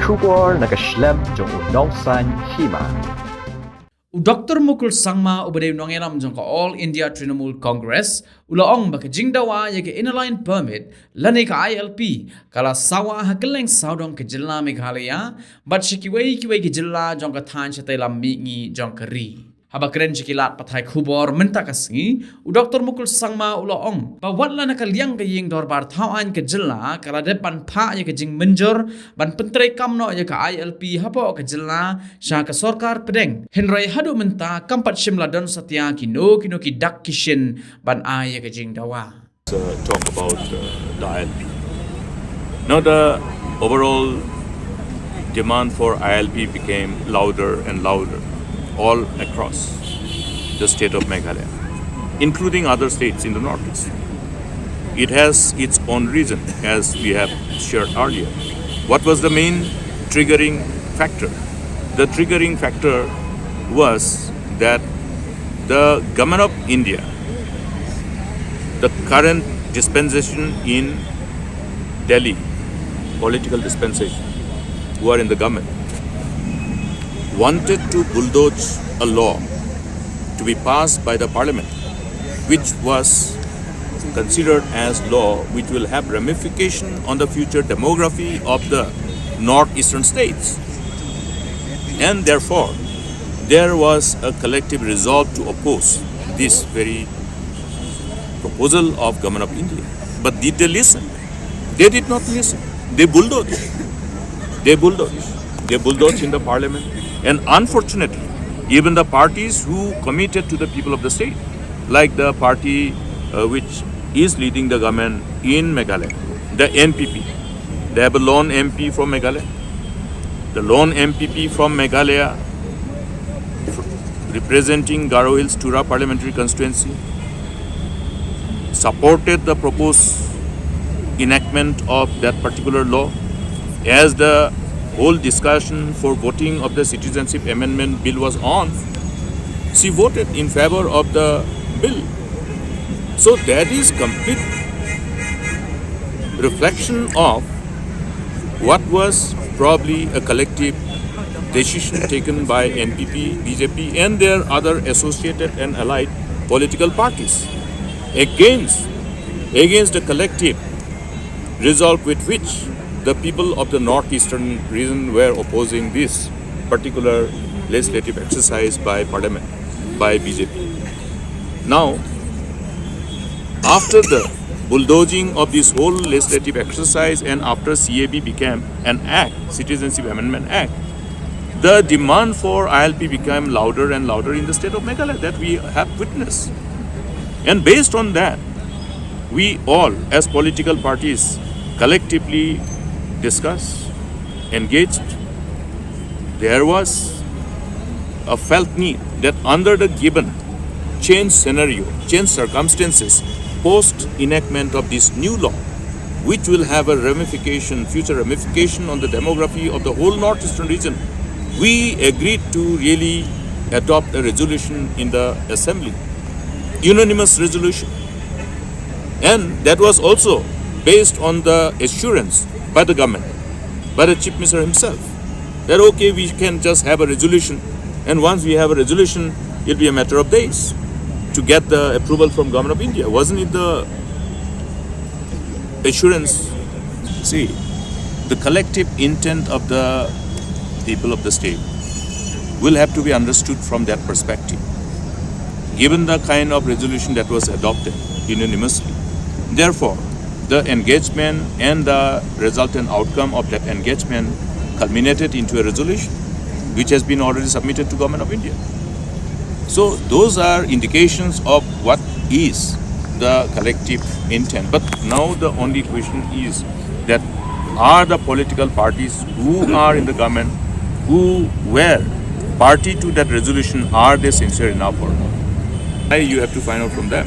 Shubor nakaslem jong unongsan Hima. Dr. Mukul sangma ubade nongeram jong ka All India Trinamool Congress ulaong baka Jingdawa yake inline permit lani ka ILP kala Sawa ha Kylleng Sawdong ke Jylla Meghalaya bat Kiwei ke Jylla jong ka than chatai lammi ngi jong ka ri haba kren chikilat pathai khubor menta kasingi Dr. Mukul sangma ulaong ba watla na kalyang ka ying dorbar thawan ke Jylla kala depan pha yake jing menjor ban pentre kamno yake ILP hapo ke Jylla sha ka sarkar pedeng henrai hadu menta kampat shimla don satya kino ki dak kishin ban ay yake Jingdawa talk about the ILP. Now the overall demand for ILP became louder and louder all across the state of Meghalaya, including other states in the northeast. It has its own reason, as we have shared earlier. What was the main triggering factor? The triggering factor was that the government of India, the current dispensation in Delhi, political dispensation, who are in the government, wanted to bulldoze a law to be passed by the parliament, which was considered as law which will have ramification on the future demography of the northeastern states. And therefore, there was a collective resolve to oppose this very proposal of government of India. But did they listen? They did not listen. They bulldozed. They bulldozed in the parliament. And unfortunately, even the parties who committed to the people of the state, like the party which is leading the government in Meghalaya, the NPP, they have a lone MP from Meghalaya. The lone MPP from Meghalaya, representing Garo Hills Tura parliamentary constituency, supported the proposed enactment of that particular law. As the whole discussion for voting of the citizenship amendment bill was on, she voted in favor of the bill. So that is complete reflection of what was probably a collective decision taken by NPP, BJP and their other associated and allied political parties against the collective resolve with which the people of the northeastern region were opposing this particular legislative exercise by parliament, by BJP. Now, after the bulldozing of this whole legislative exercise and after CAB became an act, Citizenship Amendment Act, the demand for ILP became louder and louder in the state of Meghalaya that we have witnessed. And based on that, we all as political parties collectively discussed, engaged. There was a felt need that under the given changed scenario, changed circumstances, post enactment of this new law, which will have a ramification, future ramification on the demography of the whole northeastern region, we agreed to really adopt a resolution in the assembly, unanimous resolution. And that was also based on the assurance by the government, by the Chief Minister himself, that okay, we can just have a resolution, and once we have a resolution, it'll be a matter of days to get the approval from Government of India. Wasn't it the assurance? See, the collective intent of the people of the state will have to be understood from that perspective. Given the kind of resolution that was adopted unanimously, therefore, the engagement and the resultant outcome of that engagement culminated into a resolution which has been already submitted to Government of India. So those are indications of what is the collective intent. But now the only question is that are the political parties who are in the government, who were party to that resolution, are they sincere enough or not? You have to find out from them.